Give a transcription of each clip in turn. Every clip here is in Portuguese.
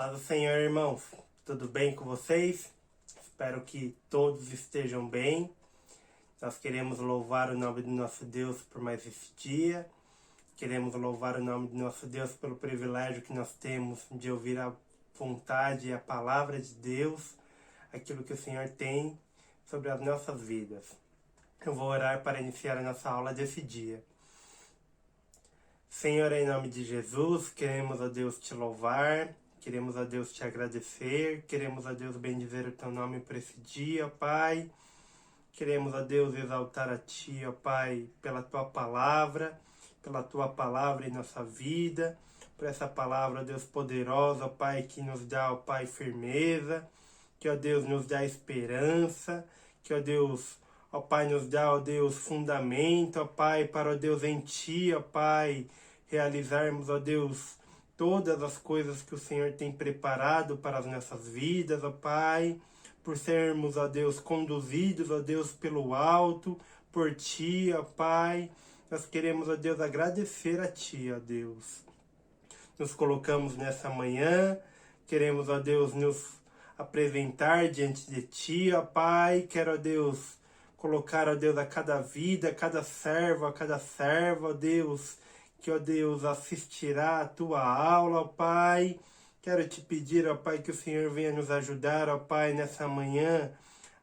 Paz do Senhor, irmãos. Tudo bem com vocês? Espero que todos estejam bem. Nós queremos louvar o nome do nosso Deus por mais esse dia. Queremos louvar o nome do nosso Deus pelo privilégio que nós temos de ouvir a vontade e a palavra de Deus, aquilo que o Senhor tem sobre as nossas vidas. Eu vou orar para iniciar a nossa aula desse dia. Senhor, em nome de Jesus, queremos, ó Deus, te louvar, queremos, ó Deus, te agradecer, queremos, ó Deus, bendizer o teu nome por esse dia, Pai. Queremos, ó Deus, exaltar a ti, ó Pai, pela tua palavra em nossa vida, por essa palavra, ó Deus, poderosa, ó Pai, que nos dá, ó Pai, firmeza, que, ó Deus, nos dá esperança, que, ó Deus, ó Pai, nos dá, ó Deus, fundamento, ó Pai, para, ó Deus, em ti, ó Pai, realizarmos, ó Deus, todas as coisas que o Senhor tem preparado para as nossas vidas, ó Pai, por sermos, ó Deus, conduzidos, ó Deus, pelo alto, por ti, ó Pai. Nós queremos, ó Deus, agradecer a ti, ó Deus. Nos colocamos nessa manhã, queremos, ó Deus, nos apresentar diante de ti, ó Pai. Quero, ó Deus, colocar, ó Deus, a cada vida, a cada servo, ó Deus, que, ó Deus, assistirá a tua aula, ó Pai. Quero te pedir, ó Pai, que o Senhor venha nos ajudar, ó Pai, nessa manhã,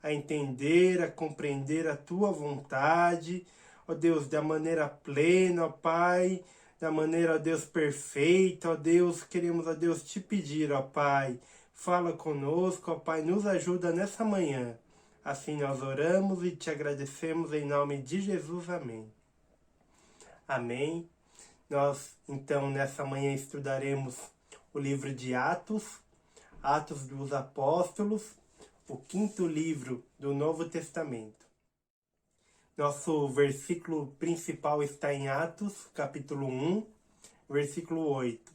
a entender, a compreender a tua vontade, ó Deus, da maneira plena, ó Pai, da maneira, ó Deus, perfeita, ó Deus. Queremos, ó Deus, te pedir, ó Pai, fala conosco, ó Pai, nos ajuda nessa manhã. Assim nós oramos e te agradecemos em nome de Jesus. Amém. Amém. Nós, então, nessa manhã estudaremos o livro de Atos, Atos dos Apóstolos, o 5º livro do Novo Testamento. Nosso versículo principal está em Atos, capítulo 1, versículo 8.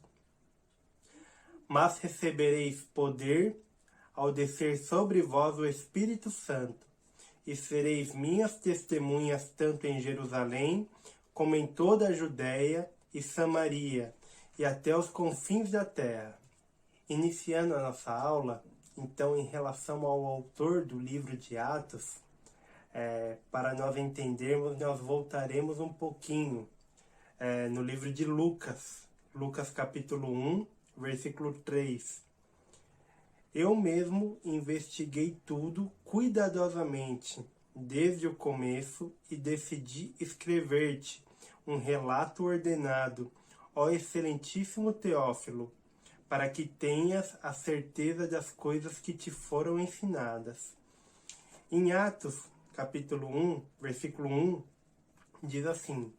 Mas recebereis poder ao descer sobre vós o Espírito Santo, e sereis minhas testemunhas tanto em Jerusalém, como em toda a Judéia e Samaria, e até os confins da terra. Iniciando a nossa aula, então, em relação ao autor do livro de Atos, para nós entendermos, nós voltaremos um pouquinho no livro de Lucas, Lucas capítulo 1, versículo 3. Eu mesmo investiguei tudo cuidadosamente, desde o começo, e decidi escrever-te um relato ordenado, ó excelentíssimo Teófilo, para que tenhas a certeza das coisas que te foram ensinadas. Em Atos, capítulo 1, versículo 1, diz assim: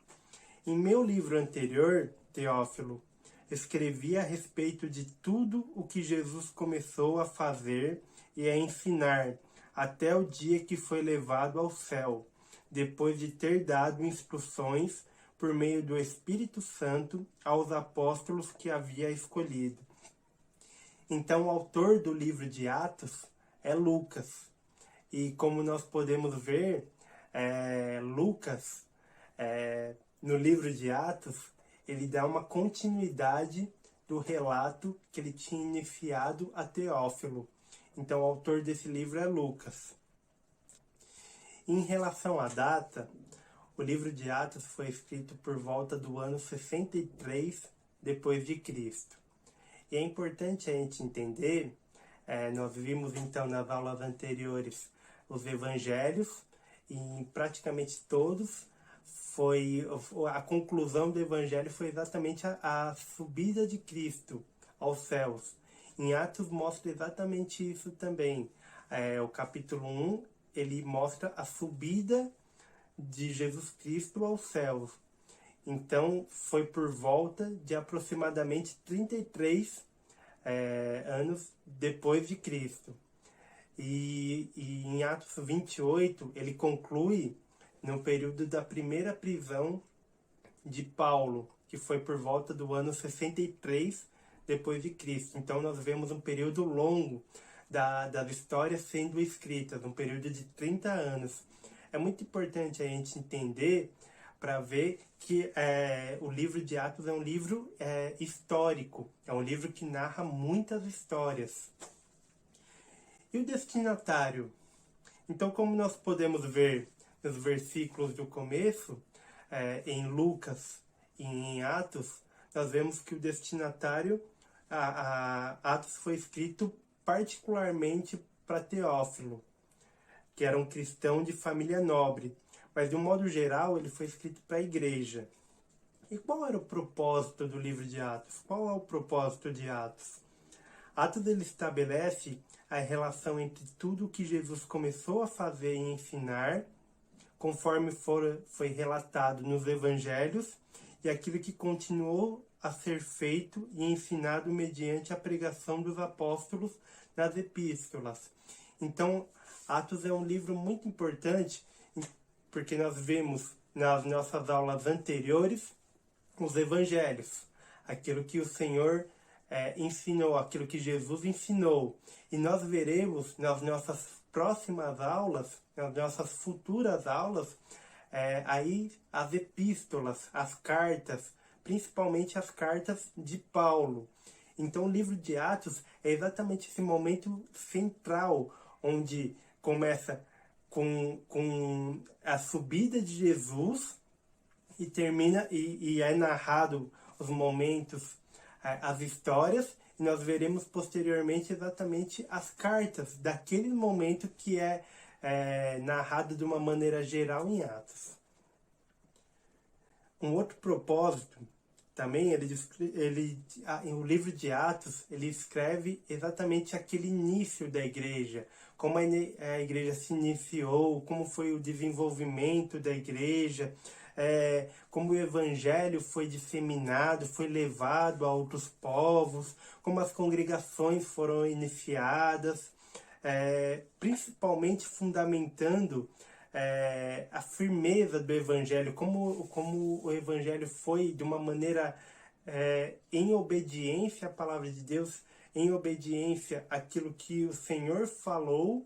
em meu livro anterior, Teófilo, escrevi a respeito de tudo o que Jesus começou a fazer e a ensinar, até o dia que foi levado ao céu, depois de ter dado instruções por meio do Espírito Santo aos apóstolos que havia escolhido. Então, o autor do livro de Atos é Lucas. E como nós podemos ver, Lucas, no livro de Atos, ele dá uma continuidade do relato que ele tinha iniciado a Teófilo. Então, o autor desse livro é Lucas. Em relação à data, o livro de Atos foi escrito por volta do ano 63 depois de Cristo. E é importante a gente entender, nós vimos então nas aulas anteriores os evangelhos, e em praticamente todos a conclusão do evangelho foi exatamente a subida de Cristo aos céus. Em Atos mostra exatamente isso também. O capítulo 1, ele mostra a subida de Jesus Cristo aos céus. Então, foi por volta de aproximadamente 33 anos depois de Cristo. E em Atos 28, ele conclui no período da primeira prisão de Paulo, que foi por volta do ano 63 depois de Cristo. Então, nós vemos um período longo das histórias sendo escritas, um período de 30 anos. É muito importante a gente entender para ver que o livro de Atos é um livro histórico, é um livro que narra muitas histórias. E o destinatário? Então, como nós podemos ver nos versículos do começo, em Lucas e em Atos, nós vemos que o destinatário, Atos foi escrito particularmente para Teófilo, que era um cristão de família nobre. Mas, de um modo geral, ele foi escrito para a igreja. E qual era o propósito do livro de Atos? Qual é o propósito de Atos? Atos ele estabelece a relação entre tudo o que Jesus começou a fazer e ensinar, conforme foi relatado nos evangelhos, e aquilo que continuou a ser feito e ensinado mediante a pregação dos apóstolos nas epístolas. Então, Atos é um livro muito importante, porque nós vemos nas nossas aulas anteriores os evangelhos, aquilo que o Senhor ensinou, aquilo que Jesus ensinou. E nós veremos nas nossas próximas aulas, nas nossas futuras aulas, aí as epístolas, as cartas, principalmente as cartas de Paulo. Então o livro de Atos é exatamente esse momento central, onde começa com a subida de Jesus e termina e é narrado os momentos, as histórias, e nós veremos posteriormente exatamente as cartas daquele momento que é narrado de uma maneira geral em Atos. Um outro propósito também, o livro de Atos, ele escreve exatamente aquele início da igreja, como a igreja se iniciou, como foi o desenvolvimento da igreja, como o evangelho foi disseminado, foi levado a outros povos, como as congregações foram iniciadas, principalmente fundamentando a firmeza do evangelho, como o evangelho foi de uma maneira em obediência à palavra de Deus, em obediência àquilo que o Senhor falou,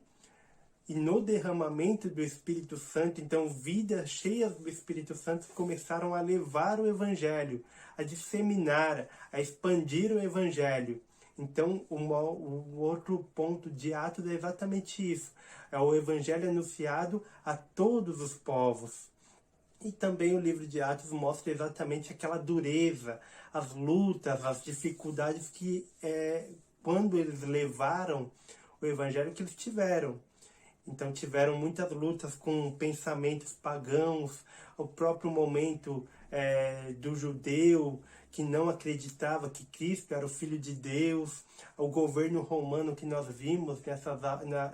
e no derramamento do Espírito Santo. Então, vidas cheias do Espírito Santo começaram a levar o Evangelho, a disseminar, a expandir o Evangelho. Então, o outro ponto de Atos é exatamente isso. É o Evangelho anunciado a todos os povos. E também o livro de Atos mostra exatamente aquela dureza, as lutas, as dificuldades que, quando eles levaram o Evangelho, que eles tiveram. Então tiveram muitas lutas com pensamentos pagãos, o próprio momento do judeu que não acreditava que Cristo era o Filho de Deus, o governo romano que nós vimos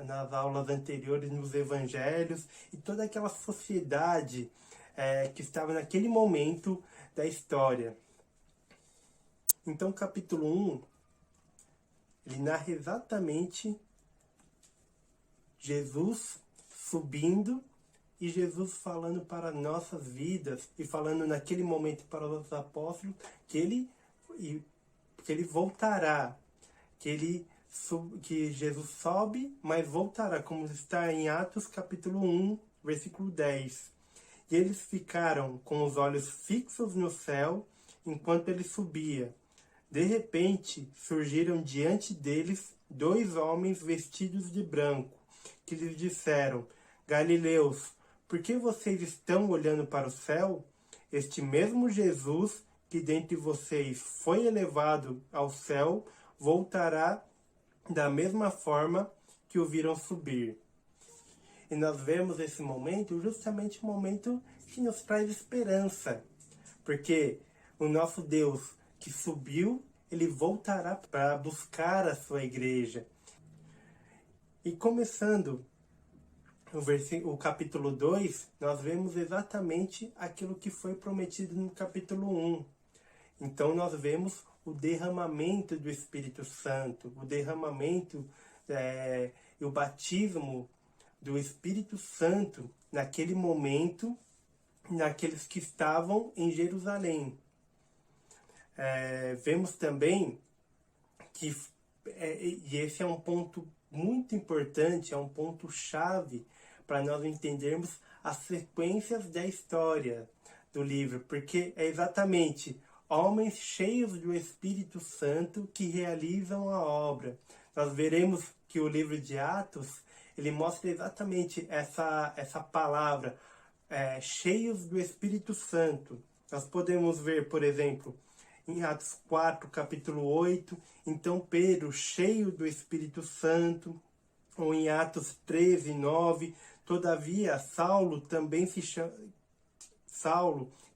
nas aulas anteriores nos evangelhos, e toda aquela sociedade que estava naquele momento da história. Então, capítulo 1, ele narra exatamente Jesus subindo e Jesus falando para nossas vidas e falando naquele momento para os apóstolos que ele voltará, que Jesus sobe, mas voltará, como está em Atos capítulo 1, versículo 10. E eles ficaram com os olhos fixos no céu enquanto ele subia. De repente, surgiram diante deles 2 homens vestidos de branco, que lhes disseram: Galileus, por que vocês estão olhando para o céu? Este mesmo Jesus que dentre vocês foi elevado ao céu, voltará da mesma forma que o viram subir. E nós vemos esse momento, justamente o momento que nos traz esperança, porque o nosso Deus que subiu, ele voltará para buscar a sua igreja. E começando o capítulo 2, nós vemos exatamente aquilo que foi prometido no capítulo 1. Então nós vemos o derramamento do Espírito Santo, o derramamento e o batismo do Espírito Santo naquele momento, naqueles que estavam em Jerusalém. Vemos também que, e esse é um ponto muito importante, é um ponto chave para nós entendermos as sequências da história do livro, porque é exatamente homens cheios do Espírito Santo que realizam a obra. Nós veremos que o livro de Atos, ele mostra exatamente essa palavra, cheios do Espírito Santo. Nós podemos ver, por exemplo, em Atos 4, capítulo 8, então Pedro, cheio do Espírito Santo, ou em Atos 13, 9, todavia Saulo,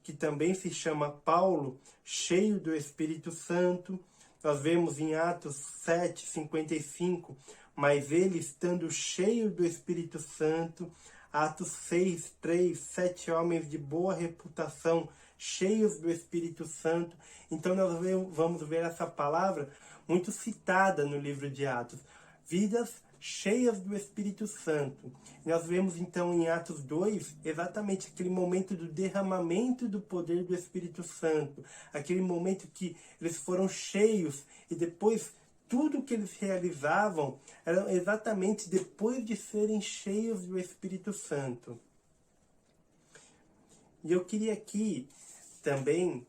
que também se chama Paulo, cheio do Espírito Santo. Nós vemos em Atos 7, 55, mas ele estando cheio do Espírito Santo. Atos 6, 3, 7 homens de boa reputação, cheios do Espírito Santo. Então nós vamos ver essa palavra muito citada no livro de Atos. Vidas cheias do Espírito Santo. Nós vemos então em Atos 2 exatamente aquele momento do derramamento do poder do Espírito Santo, aquele momento que eles foram cheios e depois tudo que eles realizavam era exatamente depois de serem cheios do Espírito Santo. E eu queria aqui também,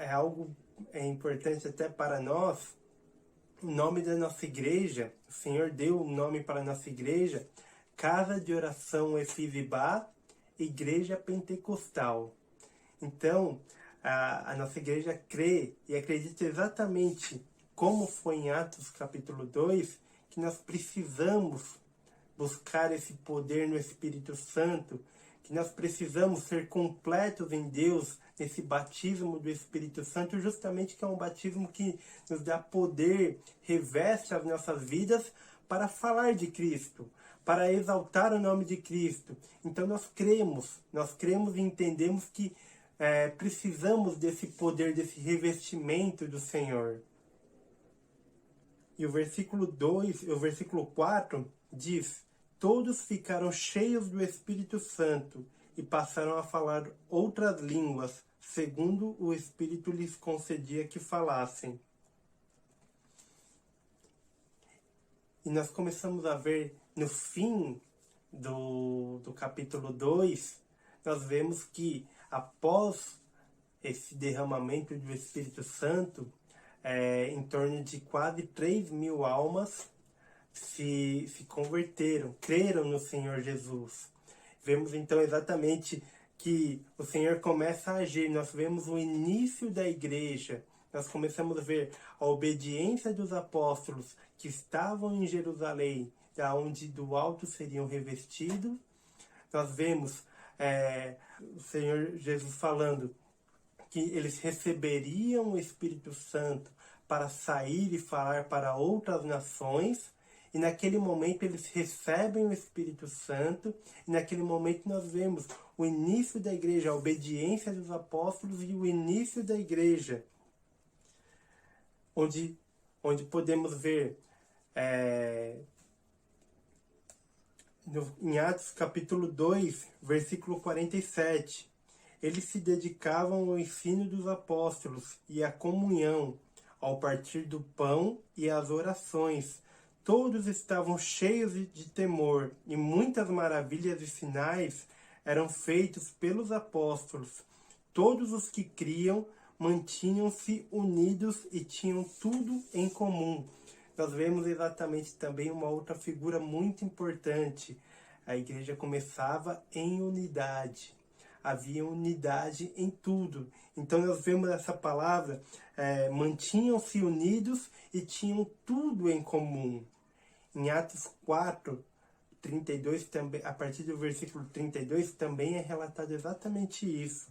algo importante até para nós, o nome da nossa igreja, o Senhor deu o nome para a nossa igreja, Casa de Oração Efizibá, Igreja Pentecostal. Então, a nossa igreja crê e acredita exatamente como foi em Atos capítulo 2, que nós precisamos buscar esse poder no Espírito Santo, que nós precisamos ser completos em Deus, nesse batismo do Espírito Santo, justamente que é um batismo que nos dá poder, reveste as nossas vidas para falar de Cristo, para exaltar o nome de Cristo. Então nós cremos e entendemos que precisamos desse poder, desse revestimento do Senhor. E o versículo 4 diz: todos ficaram cheios do Espírito Santo e passaram a falar outras línguas, segundo o Espírito lhes concedia que falassem. E nós começamos a ver no fim do capítulo 2, nós vemos que após esse derramamento do Espírito Santo, em torno de quase 3.000 almas se converteram, creram no Senhor Jesus. Vemos então exatamente que o Senhor começa a agir. Nós vemos o início da igreja. Nós começamos a ver a obediência dos apóstolos que estavam em Jerusalém, da onde do alto seriam revestidos. Nós vemos o Senhor Jesus falando que eles receberiam o Espírito Santo para sair e falar para outras nações. E naquele momento eles recebem o Espírito Santo. E naquele momento nós vemos o início da igreja, a obediência dos apóstolos e o início da igreja. Onde podemos ver em Atos capítulo 2, versículo 47. Eles se dedicavam ao ensino dos apóstolos e à comunhão, ao partir do pão e às orações. Todos estavam cheios de temor, e muitas maravilhas e sinais eram feitos pelos apóstolos. Todos os que criam mantinham-se unidos e tinham tudo em comum. Nós vemos exatamente também uma outra figura muito importante. A igreja começava em unidade. Havia unidade em tudo. Então nós vemos essa palavra, mantinham-se unidos e tinham tudo em comum. Em Atos 4, 32, também, a partir do versículo 32, também é relatado exatamente isso.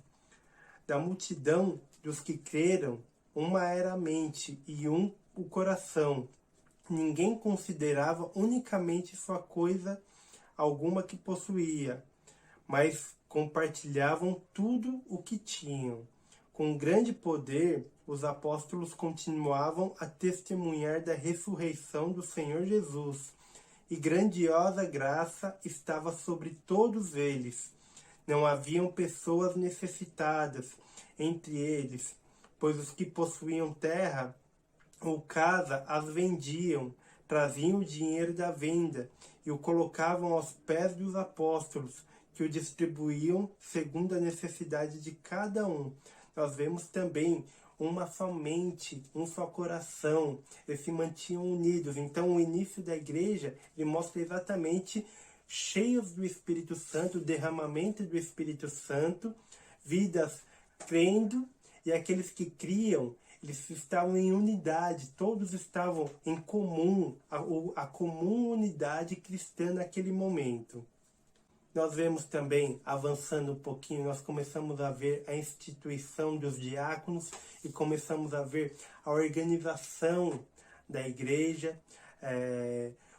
Da multidão dos que creram, uma era a mente e um o coração. Ninguém considerava unicamente sua coisa alguma que possuía, mas compartilhavam tudo o que tinham. Com grande poder, os apóstolos continuavam a testemunhar da ressurreição do Senhor Jesus, e grandiosa graça estava sobre todos eles. Não haviam pessoas necessitadas entre eles, pois os que possuíam terra ou casa as vendiam, traziam o dinheiro da venda e o colocavam aos pés dos apóstolos, que o distribuíam segundo a necessidade de cada um. Nós vemos também uma só mente, um só coração, eles se mantinham unidos. Então o início da igreja, ele mostra exatamente cheios do Espírito Santo, o derramamento do Espírito Santo, vidas crendo, e aqueles que criam, eles estavam em unidade, todos estavam em comum, a comum unidade cristã naquele momento. Nós vemos também, avançando um pouquinho, nós começamos a ver a instituição dos diáconos e começamos a ver a organização da igreja,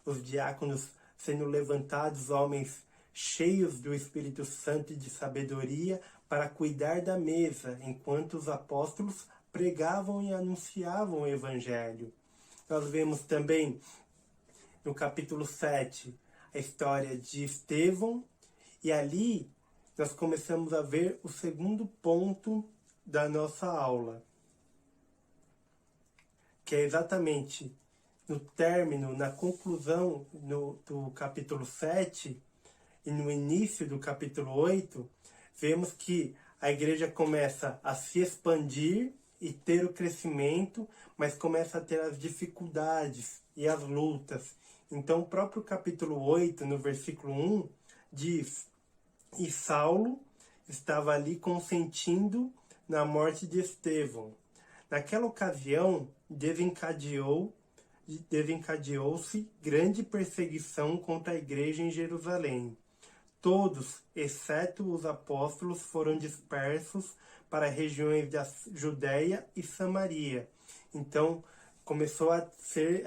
os diáconos sendo levantados, homens cheios do Espírito Santo e de sabedoria, para cuidar da mesa, enquanto os apóstolos pregavam e anunciavam o Evangelho. Nós vemos também, no capítulo 7, a história de Estevão, e ali nós começamos a ver o segundo ponto da nossa aula, que é exatamente no término, na conclusão do capítulo 7 e no início do capítulo 8, vemos que a igreja começa a se expandir e ter o crescimento, mas começa a ter as dificuldades e as lutas. Então o próprio capítulo 8, no versículo 1, diz: "E Saulo estava ali consentindo na morte de Estevão. Naquela ocasião desencadeou-se grande perseguição contra a igreja em Jerusalém. Todos, exceto os apóstolos, foram dispersos para regiões da Judéia e Samaria." Então, começou a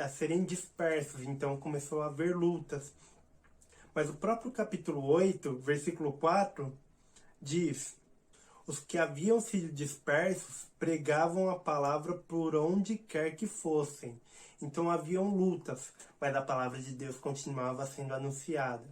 serem dispersos, então começou a haver lutas. Mas o próprio capítulo 8, versículo 4, diz: "Os que haviam sido dispersos pregavam a palavra por onde quer que fossem." Então haviam lutas, mas a palavra de Deus continuava sendo anunciada.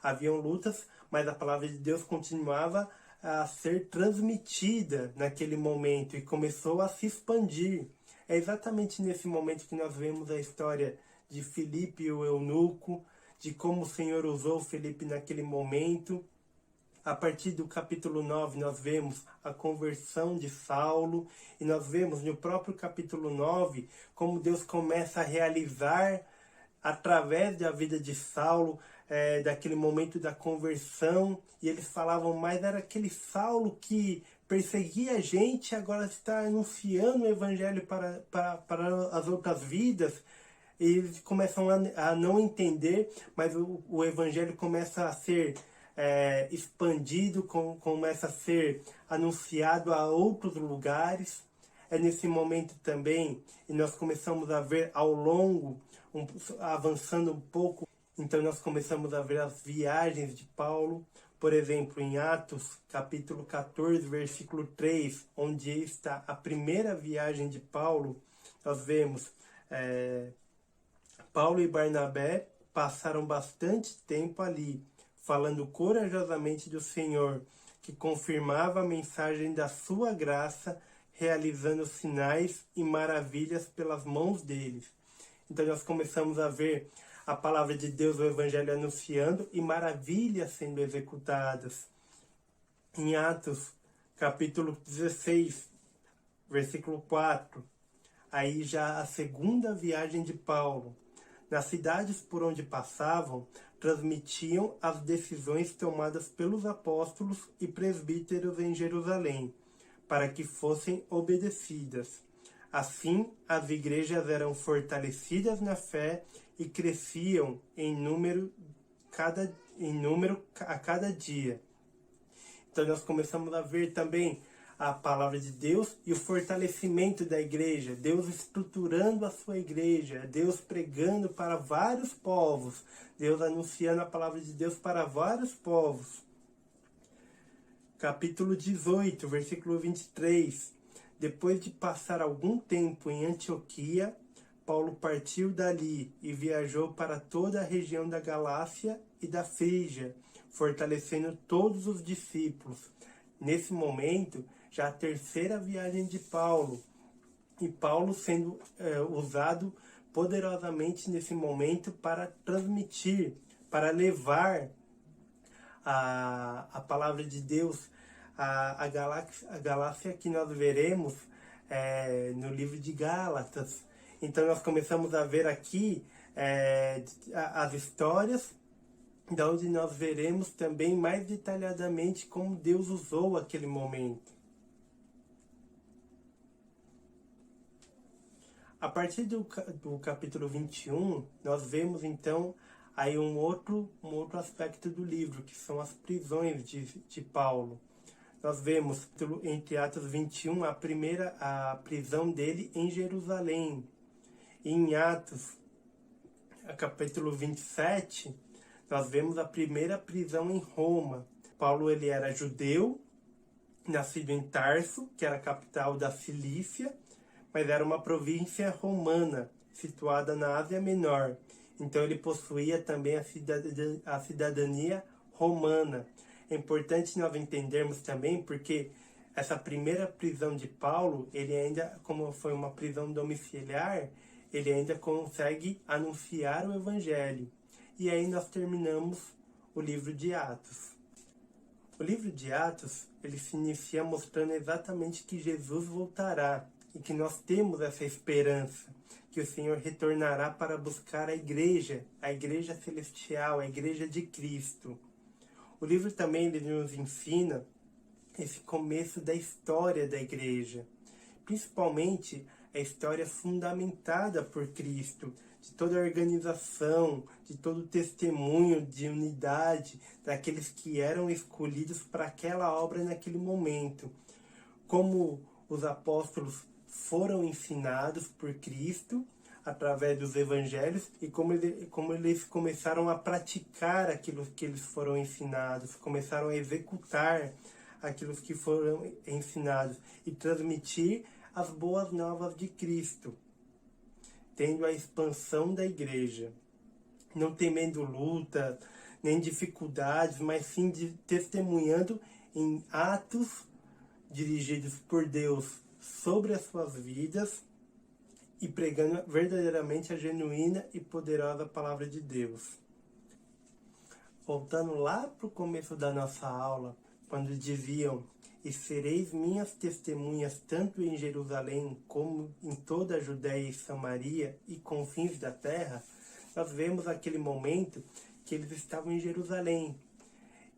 Haviam lutas, mas a palavra de Deus continuava a ser transmitida naquele momento e começou a se expandir. É exatamente nesse momento que nós vemos a história de Filipe e o eunuco, de como o Senhor usou Filipe naquele momento. A partir do capítulo 9, nós vemos a conversão de Saulo, e nós vemos no próprio capítulo 9 como Deus começa a realizar, através da vida de Saulo, daquele momento da conversão, e eles falavam, mas era aquele Saulo que perseguia a gente, agora está anunciando o Evangelho para as outras vidas. E eles começam a não entender, mas o Evangelho começa a ser expandido, começa a ser anunciado a outros lugares. É nesse momento também, e nós começamos a ver ao longo, avançando um pouco, então nós começamos a ver as viagens de Paulo, por exemplo, em Atos, capítulo 14, versículo 3, onde está a primeira viagem de Paulo, nós vemos Paulo e Barnabé passaram bastante tempo ali, falando corajosamente do Senhor, que confirmava a mensagem da sua graça, realizando sinais e maravilhas pelas mãos deles. Então nós começamos a ver a palavra de Deus, o Evangelho anunciando e maravilhas sendo executadas. Em Atos, capítulo 16, versículo 4, aí já a segunda viagem de Paulo. Nas cidades por onde passavam, transmitiam as decisões tomadas pelos apóstolos e presbíteros em Jerusalém, para que fossem obedecidas. Assim, as igrejas eram fortalecidas na fé e cresciam em número a cada dia. Então nós começamos a ver também a palavra de Deus e o fortalecimento da igreja, Deus estruturando a sua igreja, Deus pregando para vários povos, Deus anunciando a palavra de Deus para vários povos. Capítulo 18, versículo 23. Depois de passar algum tempo em Antioquia, Paulo partiu dali e viajou para toda a região da Galácia e da Frígia, fortalecendo todos os discípulos. Nesse momento, já a terceira viagem de Paulo, e Paulo sendo usado poderosamente nesse momento para transmitir, para levar a palavra de Deus, a galáxia que nós veremos no livro de Gálatas. Então nós começamos a ver aqui as histórias, de onde nós veremos também mais detalhadamente como Deus usou aquele momento. A partir do capítulo 21, nós vemos então aí um outro aspecto do livro, que são as prisões de Paulo. Nós vemos entre Atos 21 a prisão dele em Jerusalém. E em Atos, capítulo 27, nós vemos a primeira prisão em Roma. Paulo ele era judeu, nascido em Tarso, que era a capital da Cilícia, mas era uma província romana, situada na Ásia Menor. Então ele possuía também a cidadania romana. É importante nós entendermos também porque essa primeira prisão de Paulo, ele ainda, como foi uma prisão domiciliar, ele ainda consegue anunciar o Evangelho. E aí nós terminamos o livro de Atos. O livro de Atos, ele se inicia mostrando exatamente que Jesus voltará e que nós temos essa esperança, que o Senhor retornará para buscar a igreja celestial, a igreja de Cristo. O livro também ele nos ensina esse começo da história da igreja, principalmente a história fundamentada por Cristo, de toda a organização, de todo o testemunho de unidade daqueles que eram escolhidos para aquela obra naquele momento. Como os apóstolos foram ensinados por Cristo através dos evangelhos e como eles começaram a praticar aquilo que eles foram ensinados, começaram a executar aquilo que foram ensinados e transmitir as boas novas de Cristo, tendo a expansão da igreja, não temendo luta, nem dificuldades, mas sim testemunhando em atos dirigidos por Deus sobre as suas vidas e pregando verdadeiramente a genuína e poderosa palavra de Deus. Voltando lá para o começo da nossa aula, quando diziam: "E sereis minhas testemunhas tanto em Jerusalém como em toda a Judéia e Samaria e confins da terra", nós vemos aquele momento que eles estavam em Jerusalém.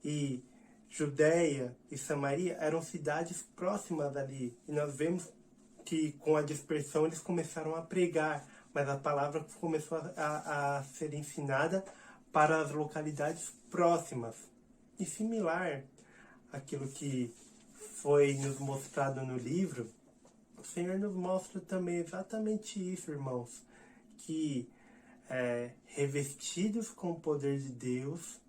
E Judéia e Samaria eram cidades próximas ali. E nós vemos que com a dispersão eles começaram a pregar, mas a palavra começou a ser ensinada para as localidades próximas. E similar àquilo que foi nos mostrado no livro, o Senhor nos mostra também exatamente isso, irmãos, que revestidos com o poder de Deus,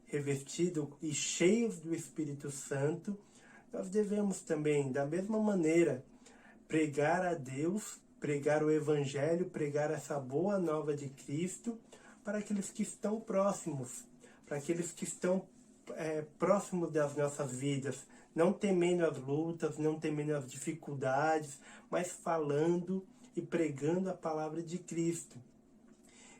revestidos e cheios do Espírito Santo, nós devemos também, da mesma maneira, pregar a Deus, pregar o Evangelho, pregar essa boa nova de Cristo para aqueles que estão próximos, para aqueles que estão próximos das nossas vidas, não temendo as lutas, não temendo as dificuldades, mas falando e pregando a palavra de Cristo.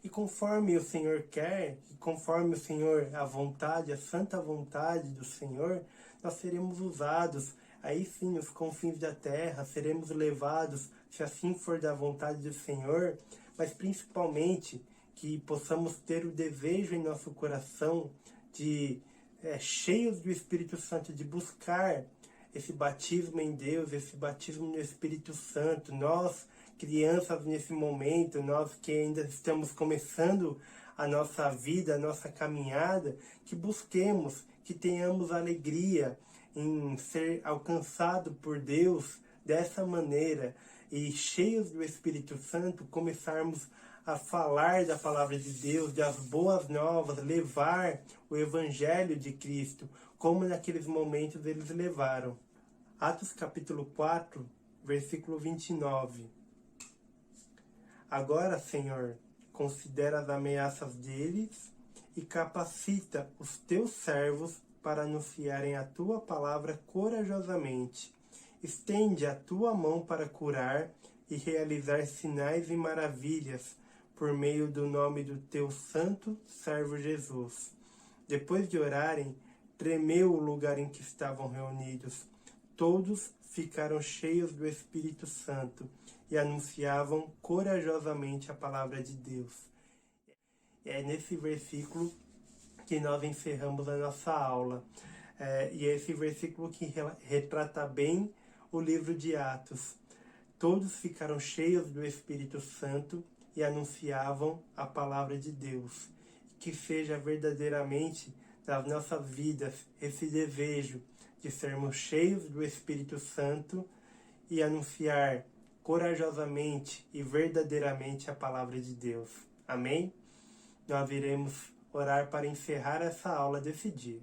E conforme o Senhor quer, e conforme o Senhor, a vontade, a santa vontade do Senhor, nós seremos usados, aí sim, nos confins da terra, seremos levados, se assim for da vontade do Senhor, mas principalmente que possamos ter o desejo em nosso coração de, cheios do Espírito Santo, de buscar esse batismo em Deus, esse batismo no Espírito Santo. Nós, crianças nesse momento, nós que ainda estamos começando a nossa vida, a nossa caminhada, que busquemos, que tenhamos alegria em ser alcançado por Deus dessa maneira e cheios do Espírito Santo começarmos a falar da palavra de Deus, das boas novas, levar o Evangelho de Cristo, como naqueles momentos eles levaram. Atos capítulo 4, versículo 29. Agora, Senhor, considera as ameaças deles e capacita os teus servos para anunciarem a tua palavra corajosamente. Estende a tua mão para curar e realizar sinais e maravilhas por meio do nome do teu santo servo Jesus. Depois de orarem, tremeu o lugar em que estavam reunidos. Todos ficaram cheios do Espírito Santo e anunciavam corajosamente a palavra de Deus. É nesse versículo que nós encerramos a nossa aula. E é esse versículo que retrata bem o livro de Atos. Todos ficaram cheios do Espírito Santo e anunciavam a palavra de Deus. Que seja verdadeiramente nas nossas vidas esse desejo de sermos cheios do Espírito Santo e anunciar corajosamente e verdadeiramente a palavra de Deus. Amém? Nós iremos orar para encerrar essa aula desse dia.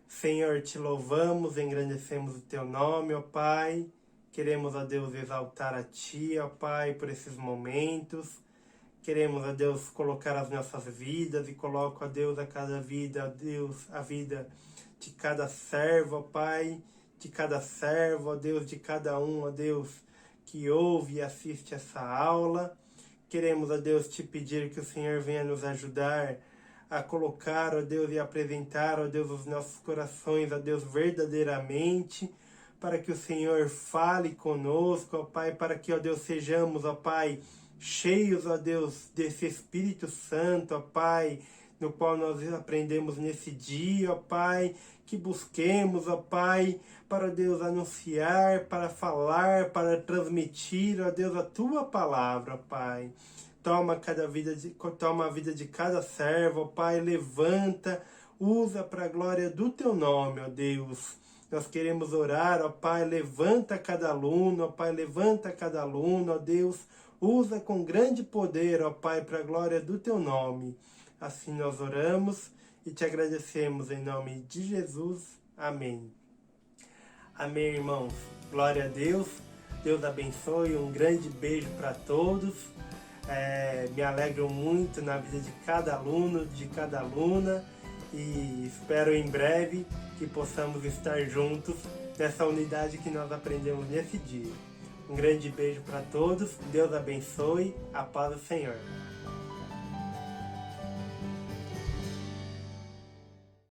Senhor, te louvamos, engrandecemos o teu nome, ó Pai. Queremos, ó Deus, exaltar a Ti, ó Pai, por esses momentos. Queremos, ó Deus, colocar as nossas vidas e coloco, ó Deus, a cada vida, ó Deus, a vida de cada servo, ó Pai, de cada servo, ó Deus, de cada um, ó Deus, que ouve e assiste essa aula. Queremos, ó Deus, te pedir que o Senhor venha nos ajudar a colocar, ó Deus, e apresentar, ó Deus, os nossos corações, ó Deus, verdadeiramente, para que o Senhor fale conosco, ó Pai, para que, ó Deus, sejamos, ó Pai, cheios, ó Deus, desse Espírito Santo, ó Pai, no qual nós aprendemos nesse dia, ó Pai, que busquemos, ó Pai, para, Deus, anunciar, para falar, para transmitir, ó Deus, a Tua palavra, ó Pai. Toma a vida de cada servo, ó Pai, levanta, usa para a glória do Teu nome, ó Deus. Nós queremos orar, ó Pai, levanta cada aluno, ó Pai, levanta cada aluno, ó Deus. Usa com grande poder, ó Pai, para a glória do Teu nome. Assim nós oramos e te agradecemos em nome de Jesus. Amém. Amém, irmãos. Glória a Deus. Deus abençoe. Um grande beijo para todos. Me alegro muito na vida de cada aluno, de cada aluna. E espero em breve que possamos estar juntos nessa unidade que nós aprendemos nesse dia. Um grande beijo para todos. Deus abençoe. A paz do Senhor.